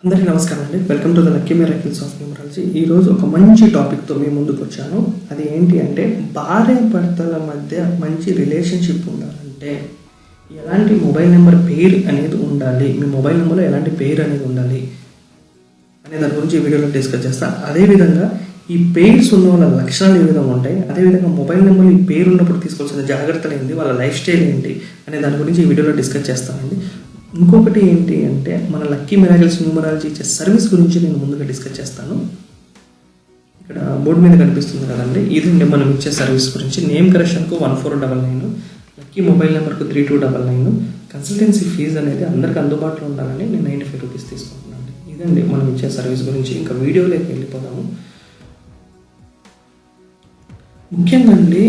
అందరికీ నమస్కారం అండి. Welcome to the lucky miracles of numerology. ఈరోజు ఒక మంచి టాపిక్తో మీ ముందుకు వచ్చాను. అది ఏంటి అంటే, భార్య భర్తల మధ్య మంచి రిలేషన్షిప్ ఉండాలంటే ఎలాంటి మొబైల్ నెంబర్ పేరు అనేది ఉండాలి, మీ మొబైల్ నెంబర్లో ఎలాంటి పేరు అనేది ఉండాలి అనే దాని గురించి ఈ వీడియోలో డిస్కస్ చేస్తాను. అదేవిధంగా ఈ పేర్స్ ఉన్న వాళ్ళ లక్షణాలు ఏ విధంగా ఉంటాయి, అదేవిధంగా మొబైల్ నెంబర్ ఈ పేరు ఉన్నప్పుడు తీసుకోవాల్సిన జాగ్రత్తలు ఏంటి, వాళ్ళ లైఫ్ స్టైల్ ఏంటి అనే దాని గురించి ఈ వీడియోలో డిస్కస్ చేస్తానండి. ఇంకొకటి ఏంటి అంటే, మన లక్కీ మిరాకిల్స్ న్యూమరాలజీ ఇచ్చే సర్వీస్ గురించి నేను ముందుగా డిస్కస్ చేస్తాను. ఇక్కడ బోర్డు మీద కనిపిస్తుంది కదండి, ఇదండి మనం ఇచ్చే సర్వీస్ గురించి. నేమ్ కరెక్షన్కు 1499, లక్కీ మొబైల్ నెంబర్కు 3299. కన్సల్టెన్సీ ఫీజు అనేది అందరికీ అందుబాటులో ఉండాలని నేను 95 రూపీస్ తీసుకుంటున్నాను. ఇదండి మనం ఇచ్చే సర్వీస్ గురించి. ఇంకా వీడియోలోకి వెళ్ళిపోదాము. ముఖ్యంగా అండి,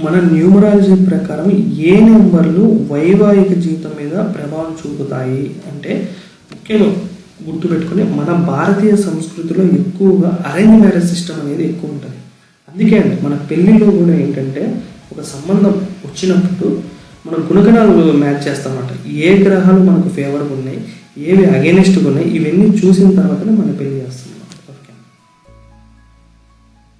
మన న్యూమరాలజీ ప్రకారం ఏ నెంబర్లు వైవాహిక జీవితం మీద ప్రభావం చూపుతాయి అంటే, ముఖ్యంగా గుర్తుపెట్టుకొని, మన భారతీయ సంస్కృతిలో ఎక్కువగా అరేంజ్ మ్యారేజ్ సిస్టమ్ అనేది ఎక్కువ ఉంటుంది. అందుకే అండి మన పెళ్ళిలో కూడా ఏంటంటే, ఒక సంబంధం వచ్చినప్పుడు మనం గుణగణాలు మ్యాచ్ చేస్తామన్నమాట. ఏ గ్రహాలు మనకు ఫేవర్గా ఉన్నాయి, ఏవి అగెనిస్ట్గా ఉన్నాయి, ఇవన్నీ చూసిన తర్వాతనే మనం పెళ్లి చేస్తాం.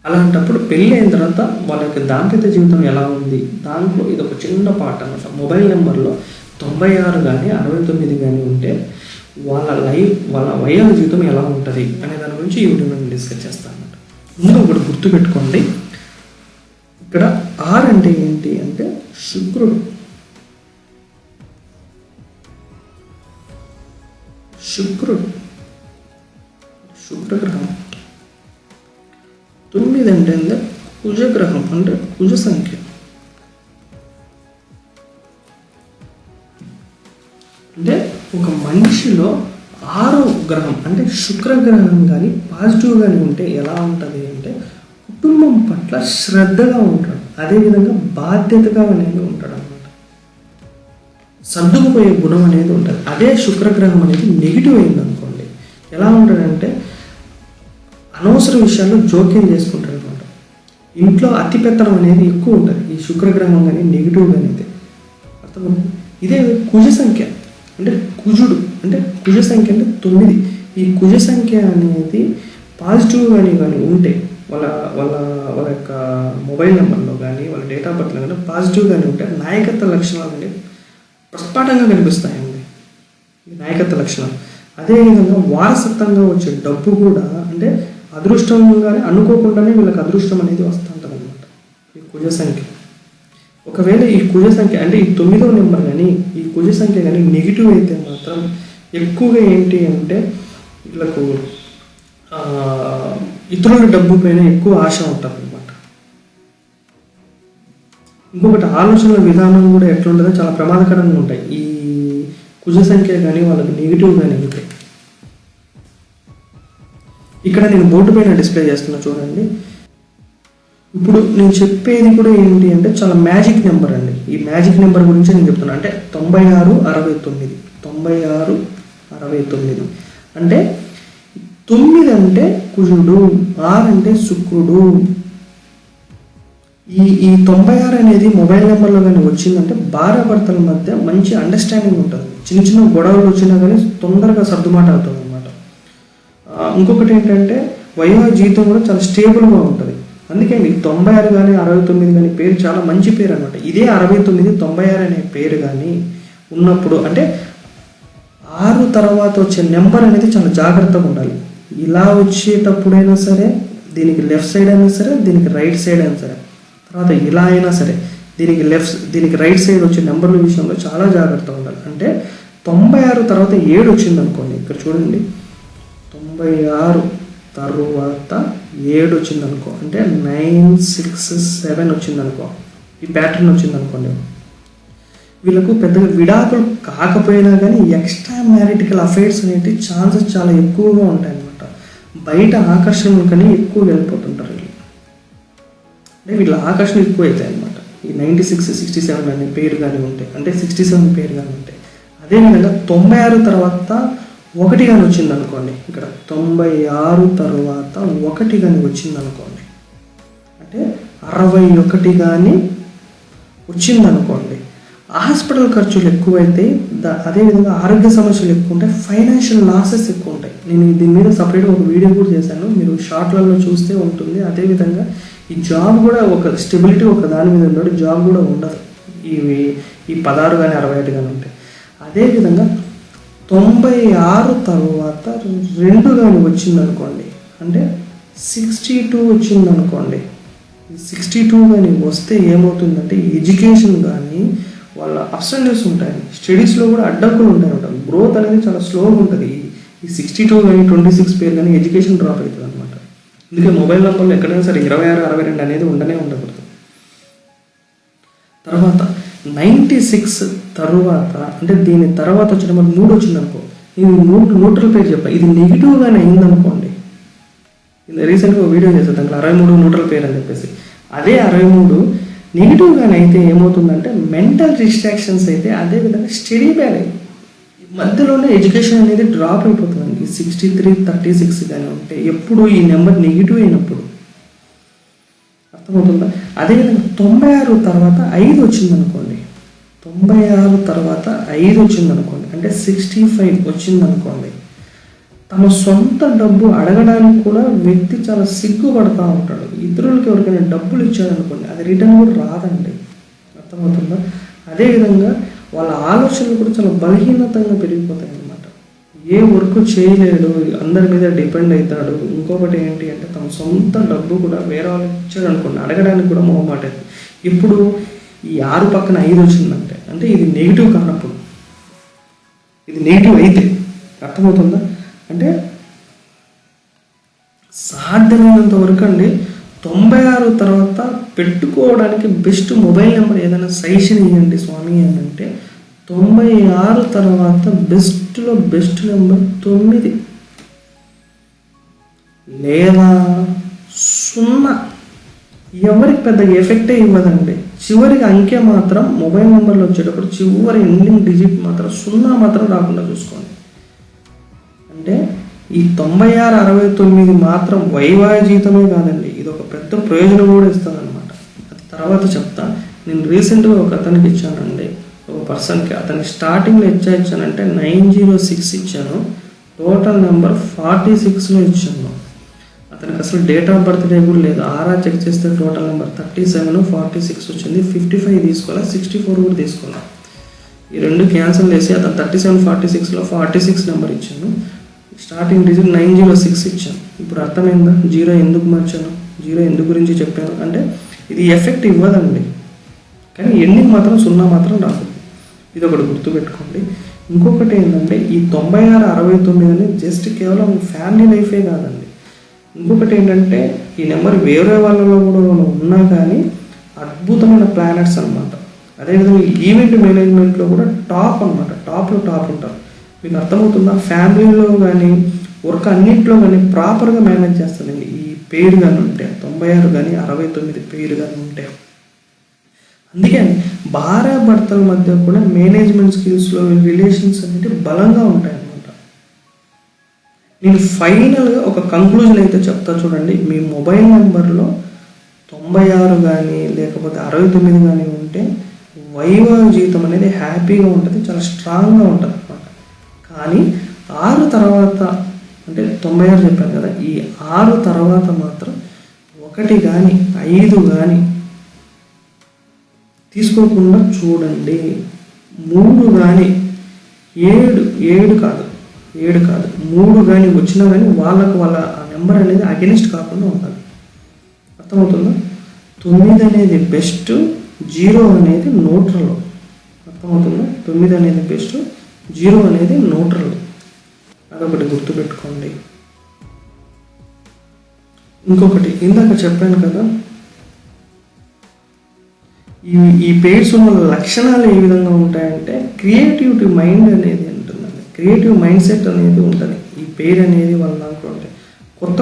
అలాంటప్పుడు పెళ్ళి అయిన తర్వాత వాళ్ళ యొక్క దాంపత్య జీవితం ఎలా ఉంది, దాంట్లో ఇది ఒక చిన్న పార్ట్ అన్నమాట. మొబైల్ నెంబర్లో 96 కానీ 69 కానీ ఉంటే వాళ్ళ వైవాహిక జీవితం ఎలా ఉంటుంది అనే దాని గురించి ఈ వీడియోలో నేను డిస్కస్ చేస్తాను అన్నమాట. ముందు ఒకటి గుర్తుపెట్టుకోండి, ఇక్కడ ఆర్ అంటే ఏంటి అంటే శుక్రుడు. శుక్రగ్రహం. 9 అంటే కుజగ్రహం, అంటే కుజ సంఖ్య. అంటే ఒక మనిషిలో 6వ గ్రహం అంటే శుక్రగ్రహం కానీ పాజిటివ్ కానీ ఉంటే ఎలా ఉంటుంది అంటే, కుటుంబం పట్ల శ్రద్ధగా ఉంటాడు, అదేవిధంగా బాధ్యతగా అనేది ఉంటాడు అన్నమాట. సర్దుకుపోయే గుణం అనేది ఉంటుంది. అదే శుక్రగ్రహం అనేది నెగిటివ్ అయింది అనుకోండి, ఎలా ఉంటాడంటే అనవసర విషయాల్లో జోక్యం చేసుకుంటారు అనమాట. ఇంట్లో అతి పెత్తనం అనేది ఎక్కువ ఉంటుంది ఈ శుక్రగ్రహం కానీ నెగిటివ్ కానీ అయితే. అర్థమవుతుంది. ఇదే కుజ సంఖ్య అంటే కుజుడు, అంటే కుజ సంఖ్య అంటే 9. ఈ కుజ సంఖ్య అనేది పాజిటివ్ కానీ ఉంటే వాళ్ళ వాళ్ళ వాళ్ళ యొక్క మొబైల్ నెంబర్లో కానీ వాళ్ళ డేట్ ఆఫ్ బర్త్లో కానీ పాజిటివ్ కానీ ఉంటే నాయకత్వ లక్షణాలు అనేవి ప్రస్ఫుటంగా కనిపిస్తాయండి, ఈ నాయకత్వ లక్షణాలు. అదేవిధంగా వారసత్వంగా వచ్చే డబ్బు కూడా, అంటే అదృష్టం కానీ అనుకోకుండానే వీళ్ళకి అదృష్టం అనేది వస్తూ ఉంటుంది అనమాట ఈ కుజ సంఖ్య. ఒకవేళ ఈ కుజ సంఖ్య అంటే ఈ 9వ నెంబర్ కానీ ఈ కుజ సంఖ్య కానీ నెగిటివ్ అయితే మాత్రం ఎక్కువగా ఏంటి అంటే వీళ్ళకు ఇతరుల డబ్బు పైన ఎక్కువ ఆశ ఉంటుంది అనమాట. ఇంకొకటి ఆలోచనల విధానం కూడా ఎట్లుంటుందో చాలా ప్రమాదకరంగా ఉంటాయి ఈ కుజ సంఖ్య కానీ వాళ్ళకి నెగిటివ్ కానీ ఉంటాయి. ఇక్కడ నేను బోర్డు పైన డిస్ప్లే చేస్తున్నా చూడండి. ఇప్పుడు నేను చెప్పేది కూడా ఏంటి అంటే చాలా మ్యాజిక్ నెంబర్ అండి. ఈ మ్యాజిక్ నెంబర్ గురించి నేను చెప్తున్నా. అంటే 9669 అంటే 9 అంటే కుజుడు, 6 అంటే శుక్రుడు. ఈ 96 అనేది మొబైల్ నెంబర్లో కానీ వచ్చిందంటే భార్యాభర్తల మధ్య మంచి అండర్స్టాండింగ్ ఉంటుంది. చిన్న గొడవలు వచ్చినా కానీ తొందరగా సర్దుమాట అవుతుంది అనమాట. ఇంకొకటి ఏంటంటే వైవాహిక జీవితం కూడా చాలా స్టేబుల్గా ఉంటుంది. అందుకే 96 కానీ 69 కానీ పేరు చాలా మంచి పేరు అనమాట. ఇదే 69 96 అనే పేరు కానీ ఉన్నప్పుడు, అంటే 6 తర్వాత వచ్చే నెంబర్ అనేది చాలా జాగ్రత్తగా ఉండాలి. ఇలా వచ్చేటప్పుడైనా సరే, దీనికి లెఫ్ట్ సైడ్ అయినా సరే, దీనికి రైట్ సైడ్ అయినా సరే, తర్వాత ఇలా అయినా సరే, దీనికి రైట్ సైడ్ వచ్చే నెంబర్ల విషయంలో చాలా జాగ్రత్తగా ఉండాలి. అంటే 96 తర్వాత 7 వచ్చింది అనుకోండి, ఇక్కడ చూడండి, 96 తర్వాత 7 వచ్చింది అనుకో, అంటే 967 వచ్చింది అనుకో, ఈ ప్యాటర్న్ వచ్చింది అనుకోండి, వీళ్ళకు పెద్దగా విడాకులు కాకపోయినా కానీ ఎక్స్ట్రా మ్యారిటికల్ అఫైర్స్ అనేవి ఛాన్సెస్ చాలా ఎక్కువగా ఉంటాయి అన్నమాట. బయట ఆకర్షణలు కానీ ఎక్కువ వెళ్ళిపోతుంటారు వీళ్ళు, అంటే వీళ్ళ ఆకర్షణ ఎక్కువ అవుతాయి అన్నమాట. ఈ 96 67 అనే పేరు కానీ ఉంటాయి, అంటే 67 పేరు కానీ ఉంటాయి. అదేవిధంగా 96 తర్వాత 1 కానీ వచ్చింది అనుకోండి, ఇక్కడ 96 తర్వాత 1 కానీ వచ్చింది అనుకోండి, అంటే 61 కానీ వచ్చింది అనుకోండి, హాస్పిటల్ ఖర్చులు ఎక్కువైతే, అదేవిధంగా ఆరోగ్య సమస్యలు ఎక్కువ ఉంటాయి, ఫైనాన్షియల్ లాసెస్ ఎక్కువ ఉంటాయి. నేను దీని మీద సపరేట్గా ఒక వీడియో కూడా చేశాను, మీరు షార్ట్లలో చూస్తే ఉంటుంది. అదేవిధంగా ఈ జాబ్ కూడా ఒక స్టెబిలిటీ ఒక దాని మీద ఉన్నాడు, జాబ్ కూడా ఉండదు ఈ 16 కానీ 61 కానీ ఉంటాయి. అదేవిధంగా 96 తర్వాత 2 కానీ వచ్చిందనుకోండి, అంటే 62 వచ్చిందనుకోండి. 62 కానీ వస్తే ఏమవుతుందంటే ఎడ్యుకేషన్ కానీ వాళ్ళ అప్స్ అండ్ డౌన్స్ ఉంటాయండి, స్టడీస్లో కూడా అడ్డంకులు ఉంటాయన్నమాట. గ్రోత్ అనేది చాలా స్లోగా ఉంటుంది. ఈ 62 కానీ 26 పేరు కానీ ఎడ్యుకేషన్ డ్రాప్ అవుతుంది అనమాట. అందుకే మొబైల్ నెంబర్లో ఎక్కడైనా సరే 26, 62 అనేది ఉండకూడదు. తర్వాత 96 తర్వాత అంటే దీని తర్వాత వచ్చిన మరి 3 వచ్చిందనుకో, ఇది న్యూట్రల్ పేరు చెప్పా, ఇది నెగిటివ్గానే అయిందనుకోండి. రీసెంట్గా ఒక వీడియో చేశాను దాంట్లో 63 న్యూట్రల్ పేరు అని చెప్పేసి. అదే 63 నెగిటివ్గానే అయితే ఏమవుతుందంటే మెంటల్ డిస్ట్రాక్షన్స్ అయితే, అదేవిధంగా స్టడీ బ్యాడ్ అయ్యి మధ్యలోనే ఎడ్యుకేషన్ అనేది డ్రాప్ అయిపోతుందండి. 63, 36 కానీ ఉంటే ఎప్పుడు ఈ నెంబర్ నెగిటివ్ అయినప్పుడు, అర్థమవుతుందా? అదేవిధంగా 96 తర్వాత 5 వచ్చిందనుకోండి, 96 తర్వాత 5 వచ్చిందనుకోండి, అంటే 65 వచ్చిందనుకోండి, తమ సొంత డబ్బు అడగడానికి కూడా వ్యక్తి చాలా సిగ్గుపడతా ఉంటాడు. ఇతరులకు ఎవరికైనా డబ్బులు ఇచ్చాడనుకోండి, అది రిటర్న్ కూడా రాదండి, అర్థమవుతుందా? అదేవిధంగా వాళ్ళ ఆలోచనలు కూడా చాలా బలహీనతంగా పెరిగిపోతాయి అన్నమాట. ఏ వర్క్ చేయలేడు, అందరి మీద డిపెండ్ అవుతాడు. ఇంకొకటి ఏంటి అంటే తమ సొంత డబ్బు కూడా వేరే వాళ్ళు ఇచ్చాడు అనుకోండి, అడగడానికి కూడా మొహమాట. ఇప్పుడు ఈ 6 పక్కన 5 వచ్చిందంటే అంటే ఇది నెగిటివ్ కానప్పుడు, ఇది నెగిటివ్ అయితే, అర్థమవుతుందా? అంటే సాధ్యమైనంత వరకు అండి 96 తర్వాత పెట్టుకోవడానికి బెస్ట్ మొబైల్ నెంబర్ ఏదైనా సజెషన్ ఇవ్వండి స్వామి అని అంటే 96 తర్వాత బెస్ట్లో బెస్ట్ నెంబర్ 9 లేదా 0. ఎవరికి పెద్దగా ఎఫెక్టే ఇవ్వదండి. చివరికి అంకె మాత్రం మొబైల్ నెంబర్లో వచ్చేటప్పుడు చివరి ఎండింగ్ డిజిట్ మాత్రం 0 మాత్రం రాకుండా చూసుకోండి. అంటే ఈ 96, 69 మాత్రం వైవాహిక జీవితమే కాదండి, ఇది ఒక పెద్ద ప్రయోజనం కూడా ఇస్తుంది అనమాట. అది తర్వాత చెప్తా. నేను రీసెంట్గా ఒక అతనికి ఇచ్చానండి, ఒక పర్సన్కి. అతనికి స్టార్టింగ్లో ఇచ్చానంటే 906 ఇచ్చాను, టోటల్ నెంబర్ 46లో ఇచ్చాను. అతనికి అసలు డేట్ ఆఫ్ బర్త్ డే కూడా లేదు. చెక్ చేస్తే టోటల్ నెంబర్ 37, 46 వచ్చింది. 55 తీసుకోవాలా, 64 కూడా తీసుకోవాలా. ఈ 2 క్యాన్సిల్ చేసి అతను 37, 46లో 46 నెంబర్ ఇచ్చాను. స్టార్టింగ్ డిజిట్ 906 ఇచ్చాను. ఇప్పుడు అర్థమైందా 0 ఎందుకు మార్చాను, 0 ఎందుకు గురించి చెప్పాను అంటే ఇది ఎఫెక్ట్ ఇవ్వదండి, కానీ ఎండింగ్ మాత్రం 0 మాత్రం రాదు. ఇది ఒకటి గుర్తుపెట్టుకోండి. ఇంకొకటి ఏంటంటే ఈ 96, 69 అనేది జస్ట్ కేవలం ఫ్యామిలీ లైఫే కాదండి. ఇంకొకటి ఏంటంటే ఈ నెంబర్ వేరే వాళ్ళలో కూడా ఉన్నా కానీ అద్భుతమైన ప్లానెట్స్ అనమాట. అదేవిధంగా ఈవెంట్ మేనేజ్మెంట్లో కూడా టాప్ అనమాట, టాప్లో టాప్ ఉంటారు. మీకు అర్థమవుతుందా? ఫ్యామిలీలో కానీ వర్క్ అన్నింటిలో కానీ ప్రాపర్గా మేనేజ్ చేస్తానండి ఈ పేరు కానీ ఉంటే, 96 కానీ 69 పేరు కానీ ఉంటే. అందుకే భార్యాభర్తల మధ్య కూడా మేనేజ్మెంట్ స్కిల్స్లో రిలేషన్స్ అనేవి బలంగా ఉంటాయి అన్నమాట. నేను ఫైనల్గా ఒక కంక్లూజన్ అయితే చెప్తా చూడండి. మీ మొబైల్ నెంబర్లో 96 కానీ లేకపోతే 69 కానీ ఉంటే వైవాహిక జీవితం అనేది హ్యాపీగా ఉంటుంది, చాలా స్ట్రాంగ్గా ఉంటుంది అన్నమాట. కానీ 6 తర్వాత అంటే 96 చెప్పాను కదా, ఈ 6 తర్వాత మాత్రం 1 కానీ 5 కానీ తీసుకోకుండా చూడండి. 3 కానీ 7 కాదు 3 కానీ వచ్చినా కానీ వాళ్ళ ఆ నెంబర్ అనేది అగెనిస్ట్ కాకుండా ఉండాలి. అర్థమవుతుందా? 9 అనేది బెస్ట్, 0 అనేది న్యూట్రల్. అర్థమవుతుందా? 9 అనేది బెస్ట్, 0 అనేది న్యూట్రల్. అదొకటి గుర్తుపెట్టుకోండి. ఇంకొకటి ఇందాక చెప్పాను కదా, ఈ పేర్స్ ఉన్న లక్షణాలు ఏ విధంగా ఉంటాయంటే క్రియేటివిటీ మైండ్ అనేది ఉంటుందండి, క్రియేటివ్ మైండ్ సెట్ అనేది ఉంటుంది ఈ పేరు అనేది వాళ్ళ దాంట్లో ఉంటాయి.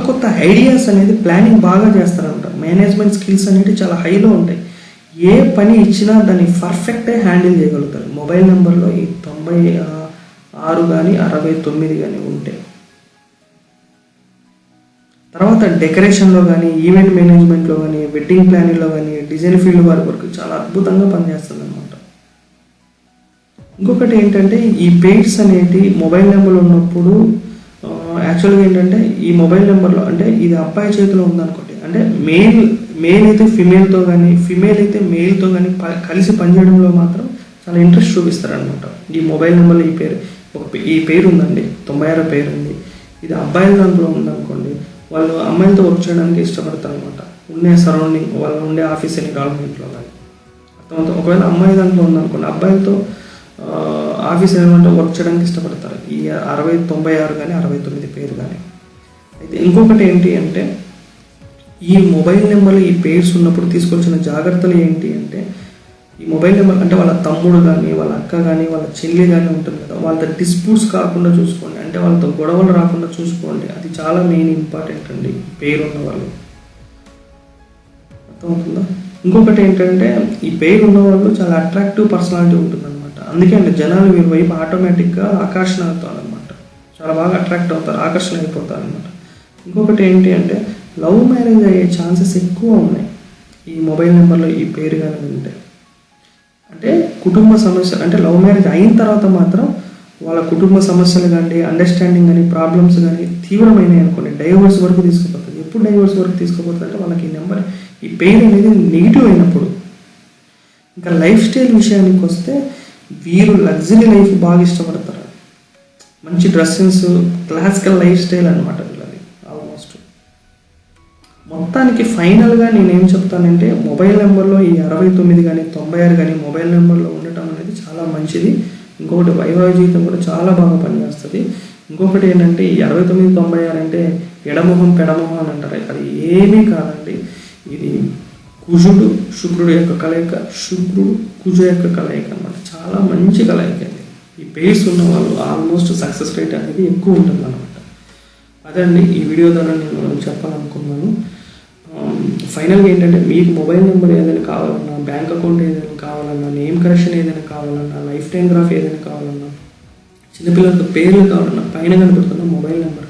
కొత్త ఐడియాస్ అనేది ప్లానింగ్ బాగా చేస్తారంట. మేనేజ్మెంట్ స్కిల్స్ అనేవి చాలా హైలో ఉంటాయి. ఏ పని ఇచ్చినా దాన్ని పర్ఫెక్ట్గా హ్యాండిల్ చేయగలుగుతారు. మొబైల్ నెంబర్లో ఈ 96 కానీ 69 కానీ ఉంటే. తర్వాత డెకరేషన్లో కానీ, ఈవెంట్ మేనేజ్మెంట్లో కానీ, వెడ్డింగ్ ప్లానింగ్లో కానీ, డిజైన్ ఫీల్డ్ వారి వరకు చాలా అద్భుతంగా పనిచేస్తుంది అనమాట. ఇంకొకటి ఏంటంటే ఈ పేర్స్ అనేటి మొబైల్ నెంబర్లు ఉన్నప్పుడు యాక్చువల్గా ఏంటంటే ఈ మొబైల్ నెంబర్లో అంటే ఇది అబ్బాయి చేతిలో ఉందనుకోండి, అంటే మేల్ అయితే ఫిమేల్తో కానీ ఫిమేల్ అయితే మేల్తో కానీ కలిసి పనిచేయడంలో మాత్రం చాలా ఇంట్రెస్ట్ చూపిస్తారనమాట. ఈ మొబైల్ నెంబర్లో ఈ పేరు ఉందండి, 96 పేరు ఉంది, ఇది అబ్బాయిల దాంట్లో ఉందనుకోండి, వాళ్ళు అమ్మాయిలతో వర్క్ చేయడానికి ఇష్టపడతారు అనమాట. ఉండే సరౌండింగ్ వాళ్ళు ఉండే ఆఫీస్ ఎన్విరాన్మెంట్లో కానీ అర్థమవుతుంది. ఒకవేళ అమ్మాయి దాంట్లో ఉందనుకోండి, అబ్బాయిలతో ఆఫీస్ ఎన్విరాన్మెంట్లో వర్క్ చేయడానికి ఇష్టపడతారు. ఈ 96 కానీ 69 పేరు కానీ. అయితే ఇంకొకటి ఏంటి అంటే ఈ మొబైల్ నెంబర్లో ఈ పేర్స్ ఉన్నప్పుడు తీసుకొచ్చిన జాగ్రత్తలు ఏంటి అంటే, ఈ మొబైల్ నెంబర్ అంటే వాళ్ళ తమ్ముడు కానీ వాళ్ళ అక్క కానీ వాళ్ళ చెల్లి కానీ ఉంటుంది కదా, వాళ్ళతో డిస్ప్యూట్స్ కాకుండా చూసుకోండి, అంటే వాళ్ళతో గొడవలు రాకుండా చూసుకోండి. అది చాలా మెయిన్ ఇంపార్టెంట్ అండి పేరు ఉన్న వాళ్ళు. అర్థమవుతుందా? ఇంకొకటి ఏంటంటే ఈ పేరు ఉన్న వాళ్ళు చాలా అట్రాక్టివ్ పర్సనాలిటీ ఉంటుందన్నమాట. అందుకే అండి జనాలు వీరి వైపు ఆటోమేటిక్గా ఆకర్షణ అవుతారనమాట, చాలా బాగా అట్రాక్ట్ అవుతారు, ఆకర్షణ అయిపోతారు అనమాట. ఇంకొకటి ఏంటి అంటే లవ్ మ్యారేజ్ అయ్యే ఛాన్సెస్ ఎక్కువ ఉన్నాయి ఈ మొబైల్ నెంబర్లో ఈ పేరు కానీ ఉంటే. అంటే కుటుంబ సమస్యలు, అంటే లవ్ మ్యారేజ్ అయిన తర్వాత మాత్రం వాళ్ళ కుటుంబ సమస్యలు కానీ అండర్స్టాండింగ్ కానీ ప్రాబ్లమ్స్ కానీ తీవ్రమైనవి అనుకోండి, డైవర్స్ వరకు తీసుకుపోతుంది. ఎప్పుడు డైవర్స్ వరకు తీసుకుపోతుంది అంటే వాళ్ళకి ఈ పేరు అనేది నెగిటివ్ అయినప్పుడు. ఇంకా లైఫ్ స్టైల్ విషయానికి వస్తే వీరు లగ్జరీ లైఫ్ బాగా ఇష్టపడతారు, మంచి డ్రెస్సింగ్స్, క్లాసికల్ లైఫ్ స్టైల్ అనమాట వీళ్ళది ఆల్మోస్ట్. మొత్తానికి ఫైనల్గా నేనేం చెప్తానంటే మొబైల్ నెంబర్లో ఈ 69 కానీ 96 కానీ మొబైల్ నెంబర్లో ఉండటం అనేది చాలా మంచిది. ఇంకొకటి వైవాహిక జీవితం కూడా చాలా బాగా పనిచేస్తుంది. ఇంకొకటి ఏంటంటే ఈ 69, 96 అంటే ఎడమొహం పెడమొహం అని అంటారు, అది ఏమీ కాదండి. ఇది కుజుడు శుక్రుడు యొక్క కలయిక, శుక్రుడు కుజు యొక్క కలయిక అన్నమాట. చాలా మంచి కలయిక అండి. ఈ పేర్స్ ఉన్న వాళ్ళు ఆల్మోస్ట్ సక్సెస్ రేట్ అనేది ఎక్కువ ఉంటుంది అనమాట. అదండి ఈ వీడియో ద్వారా నేను చెప్పాలనుకున్నాను. ఫైనల్గా ఏంటంటే మీకు మొబైల్ నెంబర్ ఏదైనా కావాలన్నా, బ్యాంక్ అకౌంట్ ఏదైనా కావాలన్నా, నేమ్ కరెక్షన్ ఏదైనా కావాలన్నా, లైఫ్ టైం గ్రాఫ్ ఏదైనా కావాలన్నా, చిన్నపిల్లలకు పేర్లు కావాలన్నా పైన కనబడుతున్న మొబైల్ నెంబర్